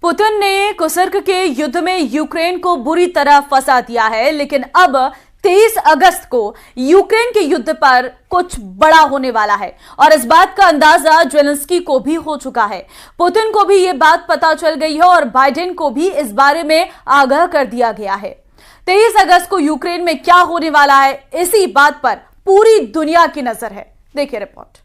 Putin ने Kursk के युद्ध में यूक्रेन को बुरी तरह फंसा दिया है, लेकिन अब 23 अगस्त को यूक्रेन के युद्ध पर कुछ बड़ा होने वाला है और इस बात का अंदाजा ज़ेलेंस्की को भी हो चुका है। पुतिन को भी यह बात पता चल गई है और बाइडेन को भी इस बारे में आगाह कर दिया गया है। 23 अगस्त को यूक्रेन में क्या होने वाला है, इसी बात पर पूरी दुनिया की नजर है। देखिए रिपोर्ट।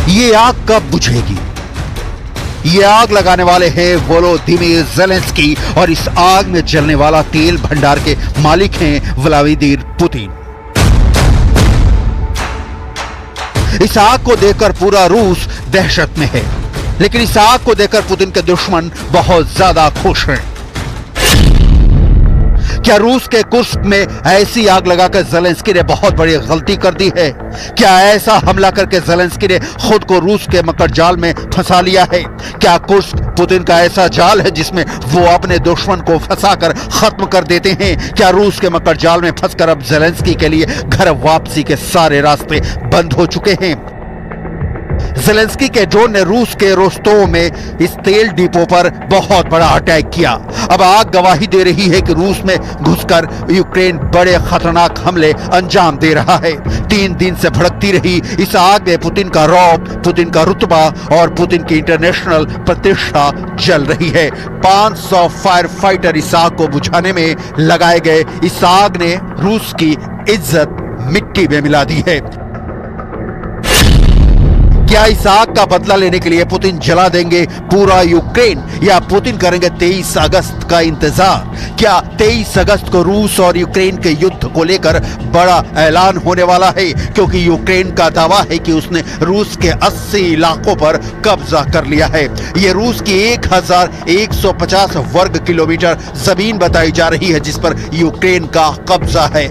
ये आग कब बुझेगी? ये आग लगाने वाले हैं वोलोदिमीर ज़ेलेंस्की और इस आग में जलने वाला तेल भंडार के मालिक हैं व्लादिमीर पुतिन। इस आग को देखकर पूरा रूस दहशत में है, लेकिन इस आग को देखकर पुतिन के दुश्मन बहुत ज्यादा खुश हैं। क्या रूस के कुर्स्क में ऐसी आग लगाकर ज़ेलेंस्की ने बहुत बड़ी गलती कर दी है? क्या ऐसा हमला करके ज़ेलेंस्की ने खुद को रूस के मकर जाल में फंसा लिया है? क्या कुर्स्क पुतिन का ऐसा जाल है जिसमें वो अपने दुश्मन को फंसाकर खत्म कर देते हैं? क्या रूस के मकर जाल में फंसकर अब ज़ेलेंस्की के लिए घर वापसी के सारे रास्ते बंद हो चुके हैं? ज़ेलेंस्की के ड्रोन ने रूस के रोस्तोव में इस तेल डिपो पर बहुत बड़ा अटैक किया। अब आग गवाही दे रही है कि रूस में घुसकर यूक्रेन बड़े खतरनाक हमले अंजाम दे रहा है। 3 दिन से भड़कती रही इस आग में पुतिन का रौब, पुतिन का रुतबा और पुतिन की इंटरनेशनल प्रतिष्ठा जल रही है। 500 फायर फाइटर इस आग को बुझाने में लगाए गए। इस आग ने रूस की इज्जत मिट्टी में मिला दी है। क्या इस आग का बदला लेने के लिए पुतिन जला देंगे पूरा यूक्रेन या पुतिन करेंगे 23 अगस्त का इंतजार? क्या 23 अगस्त को रूस और यूक्रेन के युद्ध को लेकर बड़ा ऐलान होने वाला है? क्योंकि यूक्रेन का दावा है कि उसने रूस के 80 इलाकों पर कब्जा कर लिया है। यह रूस की 1150 वर्ग किलोमीटर जमीन बताई जा रही है जिस पर यूक्रेन का कब्जा है।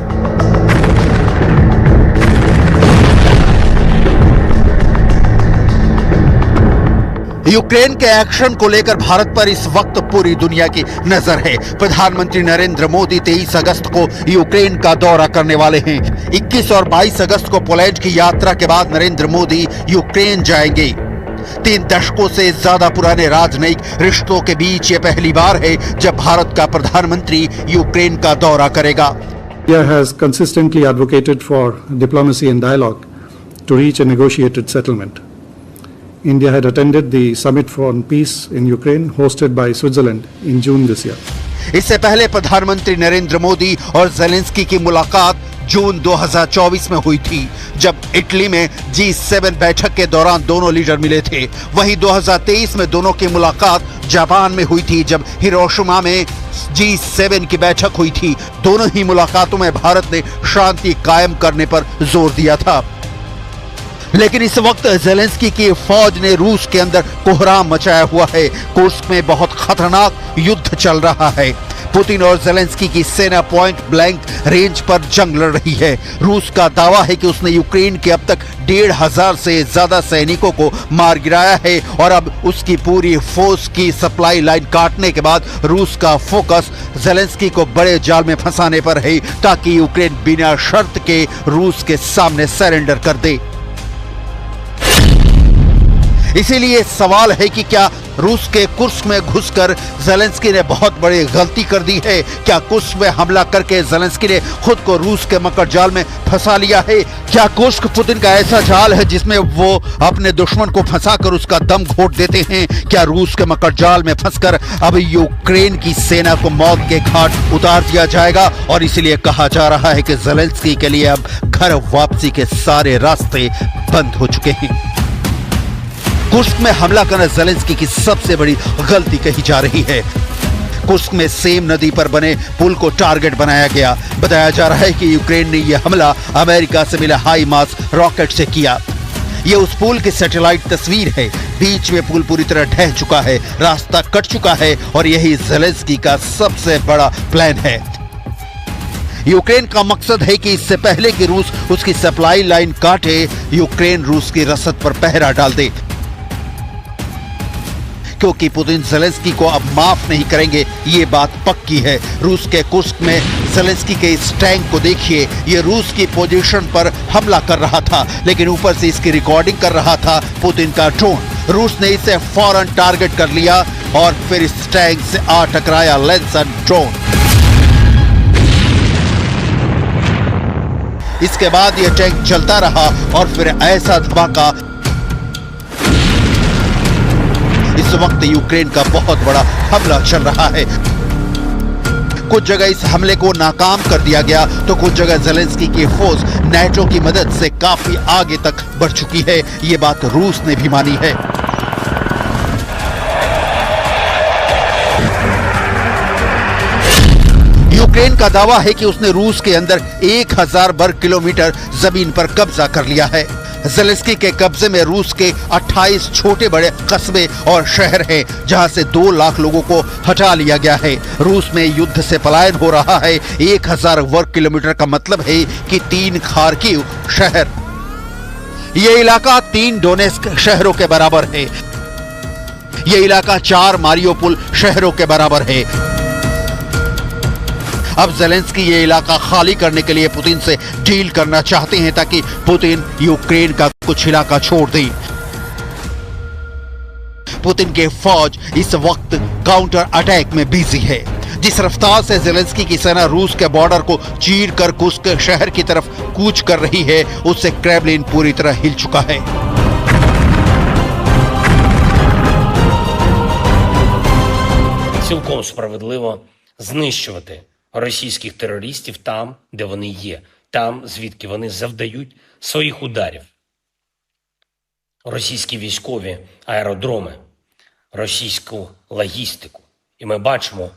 यूक्रेन के एक्शन को लेकर भारत पर इस वक्त पूरी दुनिया की नजर है। प्रधानमंत्री नरेंद्र मोदी 23 अगस्त को यूक्रेन का दौरा करने वाले हैं। 21 और 22 अगस्त को पोलैंड की यात्रा के बाद नरेंद्र मोदी यूक्रेन जाएंगे। 3 दशकों से ज्यादा पुराने राजनयिक रिश्तों के बीच ये पहली बार है जब भारत का प्रधानमंत्री यूक्रेन का दौरा करेगा। India has consistently advocated for diplomacy and dialogue to reach a negotiated settlement. India had attended the Summit on Peace in Ukraine hosted by Switzerland in June this year. इससे पहले प्रधानमंत्री नरेंद्र मोदी और ज़ेलेंस्की की मुलाकात जून 2024 में हुई थी, जब इटली में G7 बैठक के दौरान दोनों लीडर मिले थे। वहीं 2023 में दोनों की मुलाकात जापान में हुई थी, जब हिरोशिमा में G7 की बैठक हुई थी। दोनों ही मुलाकातों में भारत ने शांति कायम करने पर जोर दिया था। लेकिन इस वक्त ज़ेलेंस्की की फौज ने रूस के अंदर कोहराम मचाया हुआ है। कुर्स्क में बहुत खतरनाक युद्ध चल रहा है। पुतिन और ज़ेलेंस्की की सेना पॉइंट ब्लैंक रेंज पर जंग लड़ रही है। रूस का दावा है कि उसने यूक्रेन के अब तक 1500 से ज्यादा सैनिकों को मार गिराया है और अब उसकी पूरी फौज की सप्लाई लाइन काटने के बाद रूस का फोकस ज़ेलेंस्की को बड़े जाल में फंसाने पर है, ताकि यूक्रेन बिना शर्त के रूस के सामने सरेंडर कर दे। इसीलिए सवाल है कि क्या रूस के कुर्स्क में घुसकर ज़ेलेंस्की ने बहुत बड़ी गलती कर दी है? क्या कुर्स्क में हमला करके ज़ेलेंस्की ने खुद को रूस के मकर जाल में फंसा लिया है? क्या कुर्स्क पुतिन का ऐसा जाल है जिसमें वो अपने दुश्मन को फंसाकर उसका दम घोट देते हैं? क्या रूस के मकर जाल में फंसकर अब यूक्रेन की सेना को मौत के घाट उतार दिया जाएगा? और इसीलिए कहा जा रहा है कि ज़ेलेंस्की के लिए अब घर वापसी के सारे रास्ते बंद हो चुके हैं। कुर्स्क में हमला करना ज़ेलेंस्की की सबसे बड़ी गलती कही जा रही है। कुर्स्क में सेम नदी पर बने पुल को टारगेट बनाया गया। बताया जा रहा है कि यूक्रेन ने यह हमला अमेरिका से मिले हाई मास रॉकेट से किया। यह उस पुल की सैटेलाइट तस्वीर है। बीच में पुल पूरी तरह ढह चुका है, रास्ता कट चुका है और यही ज़ेलेंस्की का सबसे बड़ा प्लान है। यूक्रेन का मकसद है कि इससे पहले कि रूस उसकी सप्लाई लाइन काटे, यूक्रेन रूस की रसद पर पहरा डाल दे। क्योंकि पुतिन ज़ेलेंस्की को अब माफ नहीं करेंगे, ये बात पक्की है। रूस के कुर्स्क में ज़ेलेंस्की के इस टैंक को देखिए, ये रूस की पोजीशन पर हमला कर रहा था, लेकिन ऊपर से इसकी रिकॉर्डिंग कर रहा था पुतिन का ड्रोन। रूस ने इसे फौरन टारगेट कर लिया और फिर इस टैंक से आ टकराया लेंसन ड्रोन। इसके बाद यह टैंक चलता रहा और फिर ऐसा धमाका। इस वक्त यूक्रेन का बहुत बड़ा हमला चल रहा है। कुछ जगह इस हमले को नाकाम कर दिया गया तो कुछ जगह ज़ेलेंस्की की फौज नाटो की मदद से काफी आगे तक बढ़ चुकी है। ये बात रूस ने भी मानी है। यूक्रेन का दावा है कि उसने रूस के अंदर 1000 वर्ग किलोमीटर जमीन पर कब्जा कर लिया है। ज़ेलेंस्की के कब्जे में रूस के 28 छोटे बड़े कस्बे और शहर हैं, जहां से 2 लाख लोगों को हटा लिया गया है। रूस में युद्ध से पलायन हो रहा है। 1000 वर्ग किलोमीटर का मतलब है कि 3 खार्किव शहर। यह इलाका 3 डोनेस्क शहरों के बराबर है। यह इलाका 4 मारियोपोल शहरों के बराबर है। अब ज़ेलेंस्की ये इलाका खाली करने के लिए पुतिन से डील करना चाहते हैं ताकि पुतिन यूक्रेन का कुछ इलाका छोड़ दे। पुतिन के फौज इस वक्त काउंटर अटैक में बिजी है। जिस रफ्तार से ज़ेलेंस्की की सेना रूस के बॉर्डर को चीर कर कुर्स्क शहर की तरफ कूच कर रही है, उससे क्रेमलिन पूरी तरह हिल चुका है। Цілком справедливо знищувати російських терористів там, де вони є, там, звідки вони завдають своїх ударів. Російські військові аеродроми, російську логістику. І ми бачимо,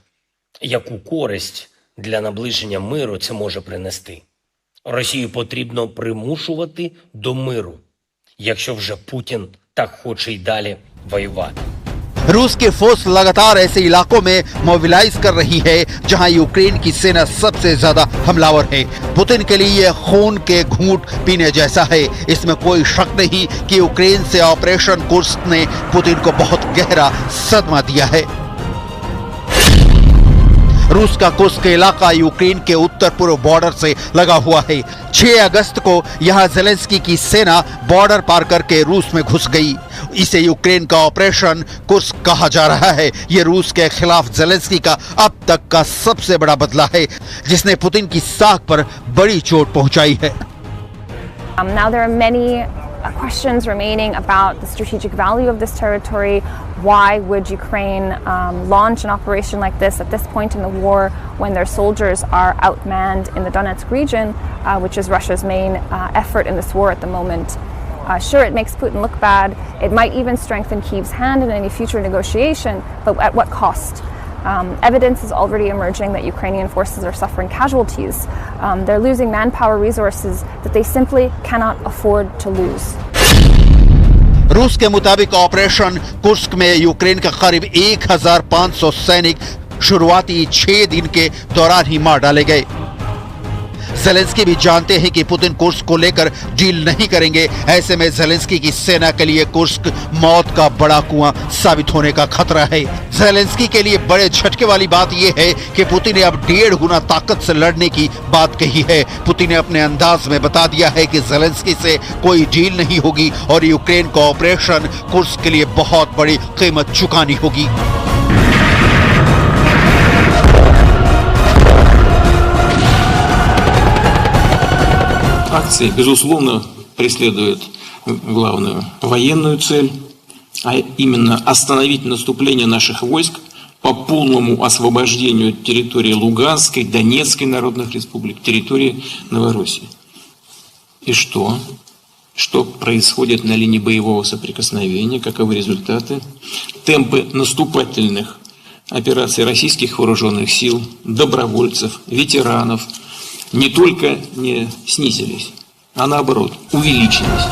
яку користь для наближення миру це може принести. Росію потрібно примушувати до миру, якщо вже Путін так хоче й далі воювати. रूस की फोर्स लगातार ऐसे इलाकों में मोबिलाइज कर रही है जहां यूक्रेन की सेना सबसे ज्यादा हमलावर है। पुतिन के लिए यह खून के घूंट पीने जैसा है। इसमें कोई शक नहीं कि यूक्रेन से ऑपरेशन कुर्स्क ने पुतिन को बहुत गहरा सदमा दिया है। रूस का कुर्स्क इलाका यूक्रेन के उत्तर पूर्व बॉर्डर से लगा हुआ है। 6 अगस्त को यहां ज़ेलेंस्की की सेना बॉर्डर पार करके रूस में घुस गई। इसे यूक्रेन का ऑपरेशन कुर्स्क कहा जा रहा है। यह रूस के खिलाफ ज़ेलेंस्की का अब तक का सबसे बड़ा बदला है, जिसने पुतिन की साख पर बड़ी चोट पहुंचाई है। Now there are many questions remaining about the strategic value of this territory. Why would Ukraine launch an operation like this at this point in the war when their soldiers are outmanned in the Donetsk region, which is Russia's main effort in this war at the moment? Sure, it makes Putin look bad. It might even strengthen Kyiv's hand in any future negotiation, but at what cost? Evidence is already emerging that Ukrainian forces are suffering casualties. They're losing manpower resources that they simply cannot afford to lose. रूस के मुताबिक operation Kursk में Ukraine का करीब 1500 सैनिक शुरुआती 6 दिन के दौरान ही मार डाले गए। ज़ेलेंस्की भी जानते हैं कि पुतिन कुर्स्क को लेकर डील नहीं करेंगे। ऐसे में ज़ेलेंस्की की सेना के लिए कुर्स्क मौत का बड़ा कुआं साबित होने का खतरा है। ज़ेलेंस्की के लिए बड़े झटके वाली बात यह है कि पुतिन ने अब 1.5 गुना ताकत से लड़ने की बात कही है। पुतिन ने अपने अंदाज में बता दिया है कि ज़ेलेंस्की से कोई डील नहीं होगी और यूक्रेन को ऑपरेशन कुर्स्क के लिए बहुत बड़ी कीमत चुकानी होगी। Акции, безусловно, преследуют главную военную цель, а именно остановить наступление наших войск по полному освобождению территории Луганской, Донецкой народных республик, территории Новороссии. И что? Что происходит на линии боевого соприкосновения? Каковы результаты? Темпы наступательных операций российских вооруженных сил, добровольцев, ветеранов не только не снизились, а наоборот увеличились.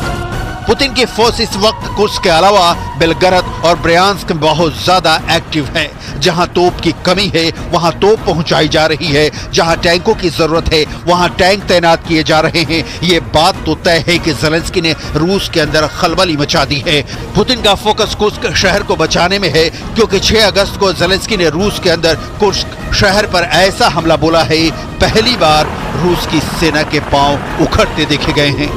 पुतिन की फोर्स इस वक्त कुर्स्क के अलावा बेलगरद और ब्रयांस्क में बहुत ज्यादा एक्टिव है। जहां तोप की कमी है वहां तोप पहुंचाई जा रही है, जहां टैंकों की जरूरत है वहां टैंक तैनात किए जा रहे हैं। ये बात तो तय है कि ज़ेलेंस्की ने रूस के अंदर खलबली मचा दी है। पुतिन का फोकस कुर्स्क शहर को बचाने में है, क्योंकि 6 अगस्त को ज़ेलेंस्की ने रूस के अंदर कुर्स्क शहर पर ऐसा हमला बोला है, पहली बार रूस की सेना के पांव उखड़ते देखे गए हैं।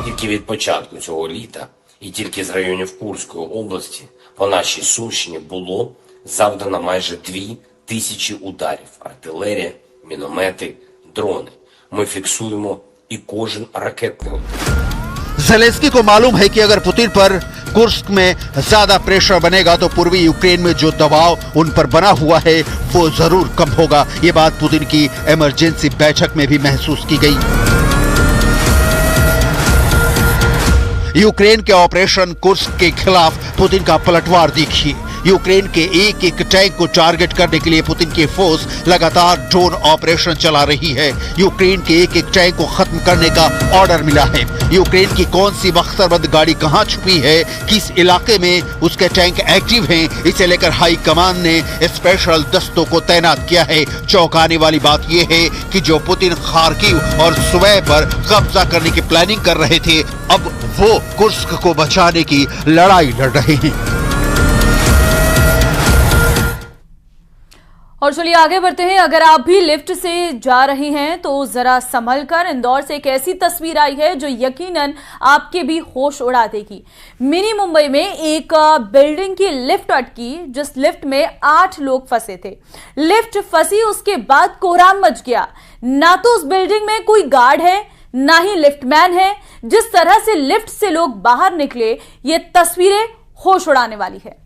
Тільки від початку цього літа і тільки з районів Курської області по нашій Сумщині було завдано майже 2000 ударів. Артилерія, міномети, дрони. Ми фіксуємо і кожен ракетний удар. ज़ेलेंस्की को मालूम है कि अगर पुतिन पर कुर्स्क में ज्यादा प्रेशर बनेगा तो पूर्वी यूक्रेन में जो दबाव उन पर बना हुआ है वो जरूर कम होगा। ये बात पुतिन की इमरजेंसी बैठक में भी महसूस की गई। यूक्रेन के ऑपरेशन कुर्स्क के खिलाफ पुतिन का पलटवार देखिए। यूक्रेन के एक एक टैंक को टारगेट करने के लिए पुतिन की फोर्स लगातार ड्रोन ऑपरेशन चला रही है। यूक्रेन के एक एक टैंक को खत्म करने का ऑर्डर मिला है। यूक्रेन की कौन सी बख्तरबंद गाड़ी कहां छुपी है, किस इलाके में उसके टैंक एक्टिव हैं, इसे लेकर हाई कमान ने स्पेशल दस्तों को तैनात किया है। चौंकाने वाली बात यह है कि जो पुतिन खार्किव और सुवै पर कब्जा करने की प्लानिंग कर रहे थे, अब वो कुर्स्क को बचाने की लड़ाई लड़ रहे हैं। और चलिए आगे बढ़ते हैं। अगर आप भी लिफ्ट से जा रहे हैं तो जरा संभल कर। इंदौर से एक ऐसी तस्वीर आई है जो यकीनन आपके भी होश उड़ा देगी। मिनी मुंबई में एक बिल्डिंग की लिफ्ट अटकी, जिस लिफ्ट में 8 लोग फंसे थे। लिफ्ट फंसी, उसके बाद कोहराम मच गया। ना तो उस बिल्डिंग में कोई गार्ड है, ना ही लिफ्टमैन है। जिस तरह से लिफ्ट से लोग बाहर निकले, ये तस्वीरें होश उड़ाने वाली है।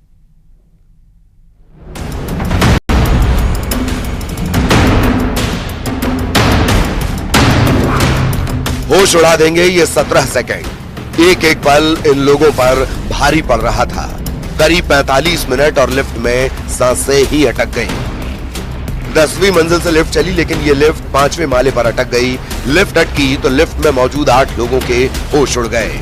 होश उड़ा देंगे ये 17 सेकंड। एक एक पल इन लोगों पर भारी पड़ रहा था। करीब 45 मिनट और लिफ्ट में सांसें ही अटक गई। 10वीं मंजिल से लिफ्ट चली, लेकिन ये लिफ्ट 5वें माले पर अटक गई। लिफ्ट अटकी तो लिफ्ट में मौजूद 8 लोगों के होश उड़ गए।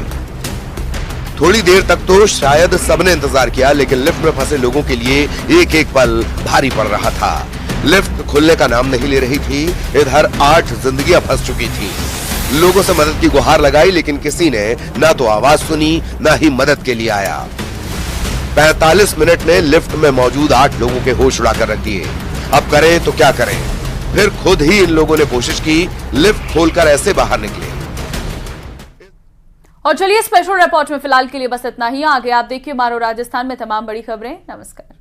थोड़ी देर तक तो शायद सबने इंतजार किया, लेकिन लिफ्ट में फंसे लोगों के लिए एक एक पल भारी पड़ रहा था। लिफ्ट खुलने का नाम नहीं ले रही थी। इधर 8 जिंदगियां फंस चुकी थी। लोगों से मदद की गुहार लगाई, लेकिन किसी ने ना तो आवाज सुनी, ना ही मदद के लिए आया। 45 मिनट ने लिफ्ट में मौजूद 8 लोगों के होश उड़ा कर रख दिए। अब करें तो क्या करें? फिर खुद ही इन लोगों ने कोशिश की, लिफ्ट खोलकर ऐसे बाहर निकले। और चलिए स्पेशल रिपोर्ट में फिलहाल के लिए बस इतना ही। आगे आप देखिए मारो राजस्थान में तमाम बड़ी खबरें। नमस्कार।